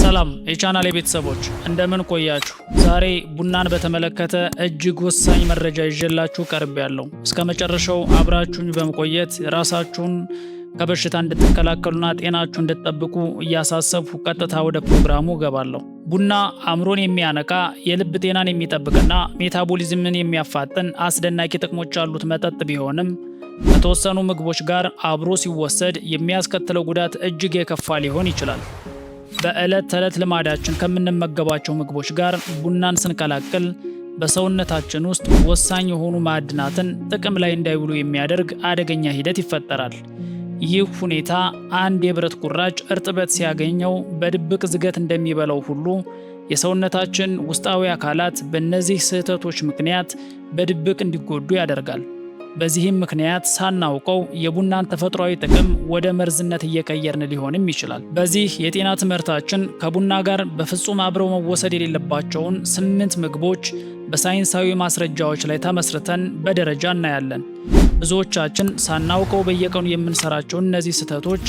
ሰላም የቻናሌ ቤተሰቦች እንደምን ቆያችሁ? ዛሬ ቡናን በተመለከተ እጅግ ወሳኝ መረጃ ይዤላችሁ ቀርቤያለሁ። እስከ መጨረሻው አብራችሁኝ በመቆየት ራሳችሁን ከበሽታ እንድትከላከሉና ጤናችሁን እንድትጠብቁ እያሳሰብኩ ቀጥታ ወደ ፕሮግራሙ ገባለሁ። ቡና አእምሮን የሚያነቃ የልብ ጤናን የሚጠብቅና ሜታቦሊዝምን የሚያፋጥን አስደናቂ ጥቅሞች ያሉት መጠጥ ቢሆንም ከተወሰኑ ምግቦች ጋር አብሮ ሲወሰድ የሚያስከትለው ጉዳት እጅግ የከፋ ሊሆን ይችላል። በዕለት ተዕለት ልማዳችን ከምንመገባቸው ምግቦች ጋር ቡናን ስንቀላቅል በሰውነታችን ውስጥ ወሳኝ የሆኑ ማዕድናትን ጥቅም ላይ እንዳይውሉ የሚያደርግ አደገኛ ሂደት ይፈጠራል። ይህ ሁኔታ አንድ የብረት ቁራጭ እርጥበት ሲያገኘው በድብቅ ዝገት እንደሚበላው ሁሉ የሰውነታችን ውስጣዊ አካላት በእነዚህ ስህተቶች ምክንያት በድብቅ እንዲጎዱ ያደርጋል። በዚህም ምክንያት ሳናውቀው የቡናን ተፈጥሯዊ ጥቅም ወደ መርዝነት እየቀየርን ሊሆንም ይችላል። በዚህ የጤና ትምህርታችን ከቡና ጋር በፍጹም አብረው መወሰድ የሌለባቸውን 8 ምግቦች በሳይንሳዊ ማስረጃዎች ላይ ተመስርተን በደረጃ እናያለን። ብዙዎቻችን ሳናውቀው በየቀኑ የምንሰራቸው እነዚህ ስህተቶች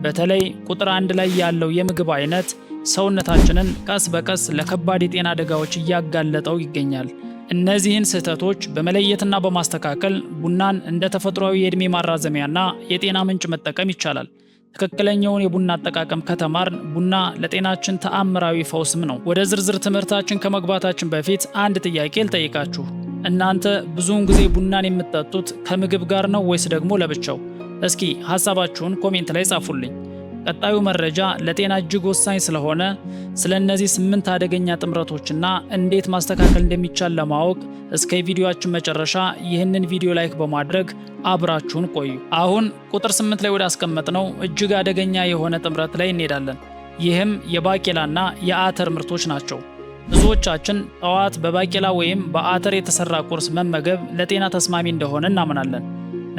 በተለይ ቁጥር 1 ላይ ያለው የምግብ አይነት ሰውነታችንን ቀስ በቀስ ለከባድ የጤና አደጋዎች እያጋለጠው ይገኛል። እነዚህን ስህተቶች በመለየትና በማስተካከል ቡናን እንደ ተፈጥሯዊ የዕድሜ ማራዘሚያና የጤና ምንጭ መጠቀም ይቻላል። ትክክለኛውን የቡና አጠቃቀም ከተማርን ቡና ለጤናችን ተአምራዊ ፈውስም ነው። ወደ ዝርዝር ትምህርታችን ከመግባታችን በፊት አንድ ጥያቄ ልጠይቃችሁ። እናንተ ብዙውን ጊዜ ቡናን የምትጠጡት ከምግብ ጋር ነው ወይስ ደግሞ ለብቻው? እስኪ ሀሳባችሁን ኮሜንት ላይ ጻፉልኝ። ቀጣዩ መረጃ ለጤና እጅግ ወሳኝ ስለሆነ ስለ እነዚህ 8 አደገኛ ጥምረቶችና እንዴት ማስተካከል እንደሚቻል ለማወቅ እስከ ቪዲዮአችን መጨረሻ ይህንን ቪዲዮ ላይክ በማድረግ አብራችሁን ቆዩ። አሁን ቁጥር 8 ላይ ወደ አስቀመጥነው እጅግ አደገኛ የሆነ ጥምረት ላይ እንሄዳለን። ይህም የባቄላና የአተር ምርቶች ናቸው። ብዙዎቻችን ጠዋት በባቄላ ወይም በአተር የተሰራ ቁርስ መመገብ ለጤና ተስማሚ እንደሆነ እናምናለን።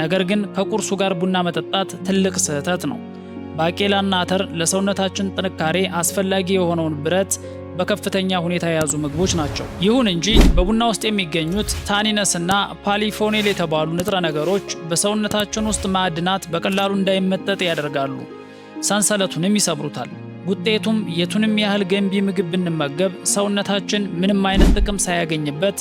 ነገር ግን ከቁርሱ ጋር ቡና መጠጣት ትልቅ ስህተት ነው። ባቄላና አተር ለሰውነታችን ጥንካሬ አስፈላጊ የሆነውን ብረት በከፍተኛ ሁኔታ የያዙ ምግቦች ናቸው። ይሁን እንጂ በቡና ውስጥ የሚገኙት ታኒነስና ፓሊፎኔል የተባሉ ንጥረ ነገሮች በሰውነታችን ውስጥ ማዕድናት በቀላሉ እንዳይመጠጥ ያደርጋሉ፣ ሰንሰለቱንም ይሰብሩታል። ውጤቱም የቱንም ያህል ገንቢ ምግብ ብንመገብ ሰውነታችን ምንም አይነት ጥቅም ሳያገኝበት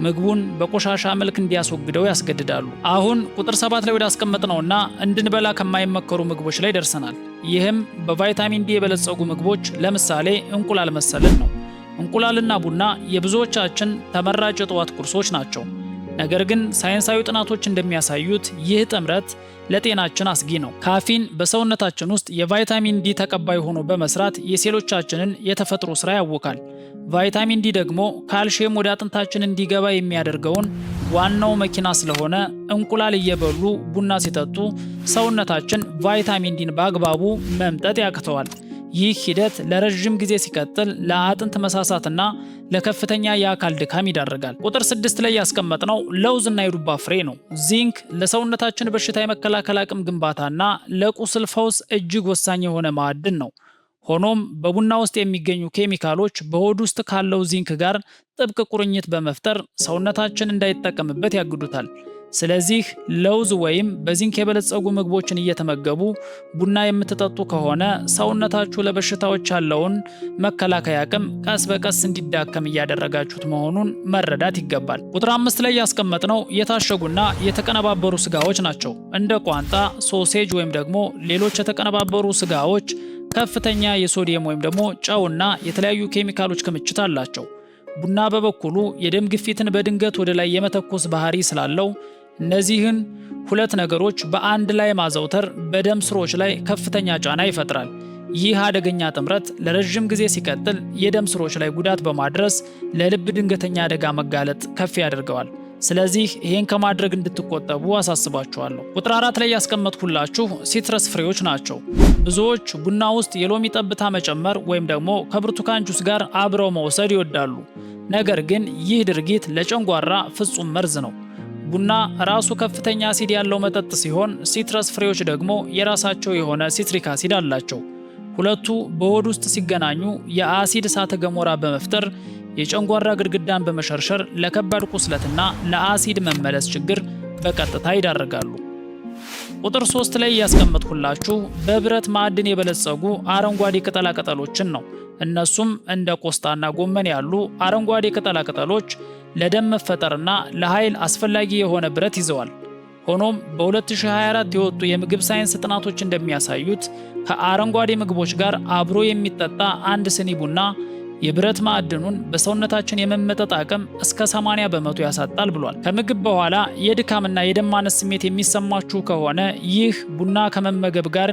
ምግቡን በቆሻሻ መልክ እንዲያስወግደው ያስገድዳሉ። አሁን ቁጥር 7 ላይ ወደ አስቀመጥነውና እንድንበላ ከማይመከሩ ምግቦች ላይ ደርሰናል። ይህም በቫይታሚን ዲ የበለጸጉ ምግቦች ለምሳሌ እንቁላል መሰልን ነው። እንቁላልና ቡና የብዙዎቻችን ተመራጭ የጠዋት ቁርሶች ናቸው። ነገር ግን ሳይንሳዊ ጥናቶች እንደሚያሳዩት ይህ ጥምረት ለጤናችን አስጊ ነው። ካፊን በሰውነታችን ውስጥ የቫይታሚን ዲ ተቀባይ ሆኖ በመስራት የሴሎቻችንን የተፈጥሮ ስራ ያውካል። ቫይታሚን ዲ ደግሞ ካልሲየም ወደ አጥንታችን እንዲገባ የሚያደርገውን ዋናው መኪና ስለሆነ እንቁላል እየበሉ ቡና ሲጠጡ ሰውነታችን ቫይታሚን ዲን በአግባቡ መምጠጥ ያቅተዋል። ይህ ሂደት ለረጅም ጊዜ ሲቀጥል ለአጥንት መሳሳትና ለከፍተኛ የአካል ድካም ይዳርጋል። ቁጥር 6 ላይ ያስቀመጥነው ለውዝና የዱባ ፍሬ ነው። ዚንክ ለሰውነታችን በሽታ የመከላከል አቅም ግንባታና ለቁስል ፈውስ እጅግ ወሳኝ የሆነ ማዕድን ነው። ሆኖም በቡና ውስጥ የሚገኙ ኬሚካሎች በሆድ ውስጥ ካለው ዚንክ ጋር ጥብቅ ቁርኝት በመፍጠር ሰውነታችን እንዳይጠቀምበት ያግዱታል። ስለዚህ ለውዝ ወይም በዚንክ የበለጸጉ ምግቦችን እየተመገቡ ቡና የምትጠጡ ከሆነ ሰውነታችሁ ለበሽታዎች ያለውን መከላከያ አቅም ቀስ በቀስ እንዲዳከም እያደረጋችሁት መሆኑን መረዳት ይገባል። ቁጥር 5 ላይ ያስቀመጥነው የታሸጉና የተቀነባበሩ ስጋዎች ናቸው። እንደ ቋንጣ፣ ሶሴጅ ወይም ደግሞ ሌሎች የተቀነባበሩ ስጋዎች ከፍተኛ የሶዲየም ወይም ደግሞ ጨውና የተለያዩ ኬሚካሎች ክምችት አላቸው። ቡና በበኩሉ የደም ግፊትን በድንገት ወደ ላይ የመተኮስ ባህሪ ስላለው እነዚህን ሁለት ነገሮች በአንድ ላይ ማዘውተር በደም ስሮች ላይ ከፍተኛ ጫና ይፈጥራል። ይህ አደገኛ ጥምረት ለረጅም ጊዜ ሲቀጥል የደም ስሮች ላይ ጉዳት በማድረስ ለልብ ድንገተኛ አደጋ መጋለጥ ከፍ ያደርገዋል። ስለዚህ ይህን ከማድረግ እንድትቆጠቡ አሳስባችኋለሁ። ቁጥር 4 ላይ ያስቀመጥኩላችሁ ሲትረስ ፍሬዎች ናቸው። ብዙዎች ቡና ውስጥ የሎሚ ጠብታ መጨመር ወይም ደግሞ ከብርቱካን ጁስ ጋር አብረው መውሰድ ይወዳሉ። ነገር ግን ይህ ድርጊት ለጨንጓራ ፍጹም መርዝ ነው። ቡና ራሱ ከፍተኛ አሲድ ያለው መጠጥ ሲሆን ሲትረስ ፍሬዎች ደግሞ የራሳቸው የሆነ ሲትሪክ አሲድ አላቸው። ሁለቱ በሆድ ውስጥ ሲገናኙ የአሲድ እሳተ ገሞራ በመፍጠር የጨንጓራ ግድግዳን በመሸርሸር ለከባድ ቁስለትና ለአሲድ መመለስ ችግር በቀጥታ ይዳረጋሉ። ቁጥር 3 ላይ ያስቀመጥኩላችሁ በብረት ማዕድን የበለጸጉ አረንጓዴ ቅጠላ ቅጠሎችን ነው። እነሱም እንደ ቆስጣና ጎመን ያሉ አረንጓዴ ቅጠላ ቅጠሎች ለደም መፈጠርና ለኃይል አስፈላጊ የሆነ ብረት ይዘዋል። ሆኖም በ2024 የወጡ የምግብ ሳይንስ ጥናቶች እንደሚያሳዩት ከአረንጓዴ ምግቦች ጋር አብሮ የሚጠጣ አንድ ስኒ ቡና የብረት ማዕድኑን በሰውነታችን የመመጠጥ አቅም እስከ 80 በመቶ ያሳጣል ብሏል። ከምግብ በኋላ የድካምና የደም ማነስ ስሜት የሚሰማችሁ ከሆነ ይህ ቡና ከመመገብ ጋር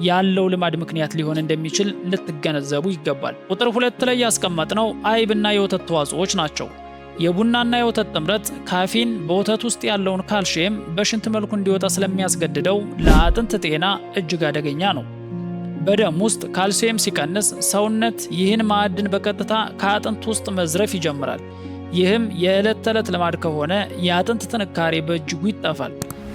ያለው ልማድ ምክንያት ሊሆን እንደሚችል ልትገነዘቡ ይገባል። ቁጥር 2 ላይ ያስቀመጥነው አይብና የወተት ተዋጽኦዎች ናቸው። የቡናና የወተት ጥምረት ካፊን በወተት ውስጥ ያለውን ካልሲየም በሽንት መልኩ እንዲወጣ ስለሚያስገድደው ለአጥንት ጤና እጅግ አደገኛ ነው። በደም ውስጥ ካልሲየም ሲቀንስ ሰውነት ይህን ማዕድን በቀጥታ ከአጥንት ውስጥ መዝረፍ ይጀምራል። ይህም የዕለት ተዕለት ልማድ ከሆነ የአጥንት ጥንካሬ በእጅጉ ይጠፋል።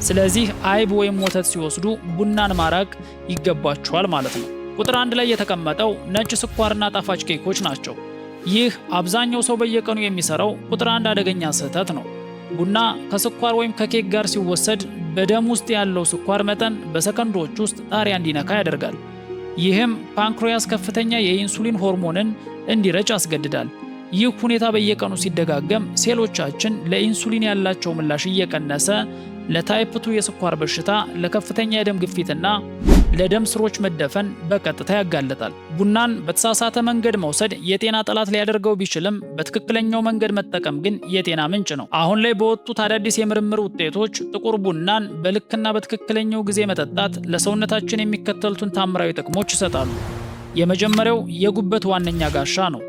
ስለዚህ አይብ ወይም ወተት ሲወስዱ ቡናን ማራቅ ይገባቸዋል ማለት ነው። ቁጥር 1 ላይ የተቀመጠው ነጭ ስኳርና ጣፋጭ ኬኮች ናቸው። ይህ አብዛኛው ሰው በየቀኑ የሚሰራው ቁጥር 1 አደገኛ ስህተት ነው። ቡና ከስኳር ወይም ከኬክ ጋር ሲወሰድ በደም ውስጥ ያለው ስኳር መጠን በሰከንዶች ውስጥ ጣሪያ እንዲነካ ያደርጋል። ይህም ፓንክሪያስ ከፍተኛ የኢንሱሊን ሆርሞንን እንዲረጭ ያስገድዳል። ይህ ሁኔታ በየቀኑ ሲደጋገም ሴሎቻችን ለኢንሱሊን ያላቸው ምላሽ እየቀነሰ ለታይፕ 2 የስኳር በሽታ፣ ለከፍተኛ የደም ግፊትና ለደም ስሮች መደፈን በቀጥታ ያጋለጣል። ቡናን በተሳሳተ መንገድ መውሰድ የጤና ጠላት ሊያደርገው ቢችልም በትክክለኛው መንገድ መጠቀም ግን የጤና ምንጭ ነው። አሁን ላይ በወጡት አዳዲስ የምርምር ውጤቶች ጥቁር ቡናን በልክና በትክክለኛው ጊዜ መጠጣት ለሰውነታችን የሚከተሉትን ታምራዊ ጥቅሞች ይሰጣሉ። የመጀመሪያው የጉበት ዋነኛ ጋሻ ነው።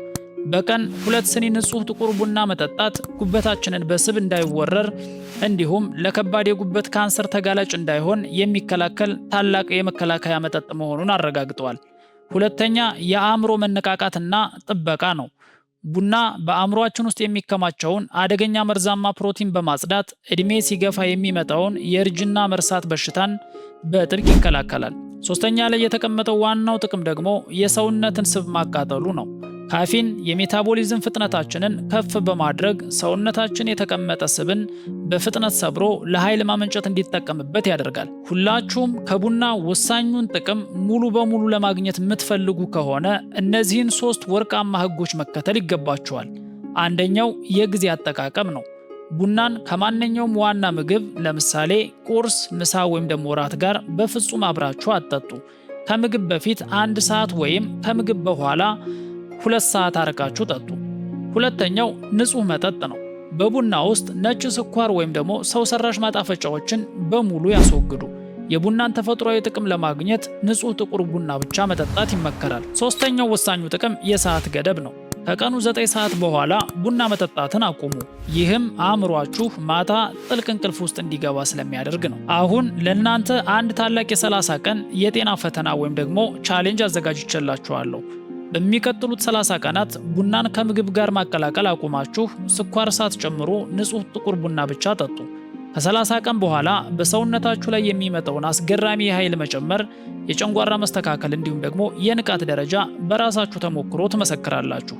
በቀን 2 ስኒ ንጹህ ጥቁር ቡና መጠጣት ጉበታችንን በስብ እንዳይወረር እንዲሁም ለከባድ የጉበት ካንሰር ተጋላጭ እንዳይሆን የሚከላከል ታላቅ የመከላከያ መጠጥ መሆኑን አረጋግጠዋል። ሁለተኛ የአእምሮ መነቃቃትና ጥበቃ ነው። ቡና በአእምሮአችን ውስጥ የሚከማቸውን አደገኛ መርዛማ ፕሮቲን በማጽዳት እድሜ ሲገፋ የሚመጣውን የእርጅና መርሳት በሽታን በጥብቅ ይከላከላል። ሶስተኛ ላይ የተቀመጠው ዋናው ጥቅም ደግሞ የሰውነትን ስብ ማቃጠሉ ነው። ካፊን የሜታቦሊዝም ፍጥነታችንን ከፍ በማድረግ ሰውነታችን የተቀመጠ ስብን በፍጥነት ሰብሮ ለኃይል ማመንጨት እንዲጠቀምበት ያደርጋል። ሁላችሁም ከቡና ወሳኙን ጥቅም ሙሉ በሙሉ ለማግኘት የምትፈልጉ ከሆነ እነዚህን 3 ወርቃማ ህጎች መከተል ይገባችኋል። አንደኛው የጊዜ አጠቃቀም ነው። ቡናን ከማንኛውም ዋና ምግብ ለምሳሌ ቁርስ፣ ምሳ ወይም ደግሞ እራት ጋር በፍጹም አብራችሁ አትጠጡ። ከምግብ በፊት 1 ሰዓት ወይም ከምግብ በኋላ 2 ሰዓት አርቃችሁ ጠጡ። ሁለተኛው ንጹህ መጠጥ ነው። በቡና ውስጥ ነጭ ስኳር ወይም ደግሞ ሰው ሰራሽ ማጣፈጫዎችን በሙሉ ያስወግዱ። የቡናን ተፈጥሯዊ ጥቅም ለማግኘት ንጹህ ጥቁር ቡና ብቻ መጠጣት ይመከራል። ሶስተኛው ወሳኙ ጥቅም የሰዓት ገደብ ነው። ከቀኑ 9 ሰዓት በኋላ ቡና መጠጣትን አቁሙ። ይህም አእምሯችሁ ማታ ጥልቅ እንቅልፍ ውስጥ እንዲገባ ስለሚያደርግ ነው። አሁን ለእናንተ አንድ ታላቅ የ30 ቀን የጤና ፈተና ወይም ደግሞ ቻሌንጅ አዘጋጅቼላችኋለሁ። በሚቀጥሉት 30 ቀናት ቡናን ከምግብ ጋር ማቀላቀል አቁማችሁ ስኳር ሳትጨምሩ ንጹህ ጥቁር ቡና ብቻ ጠጡ። ከ30 ቀን በኋላ በሰውነታችሁ ላይ የሚመጣውን አስገራሚ የኃይል መጨመር፣ የጨንጓራ መስተካከል እንዲሁም ደግሞ የንቃት ደረጃ በራሳችሁ ተሞክሮ ትመሰክራላችሁ።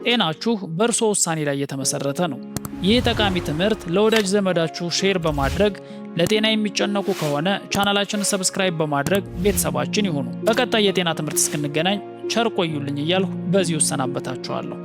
ጤናችሁ በእርሶ ውሳኔ ላይ የተመሰረተ ነው። ይህ ጠቃሚ ትምህርት ለወዳጅ ዘመዳችሁ ሼር በማድረግ ለጤና የሚጨነቁ ከሆነ ቻናላችንን ሰብስክራይብ በማድረግ ቤተሰባችን ይሁኑ። በቀጣይ የጤና ትምህርት እስክንገናኝ ቸር ቆዩልኝ እያልሁ በዚሁ እሰናበታችኋለሁ።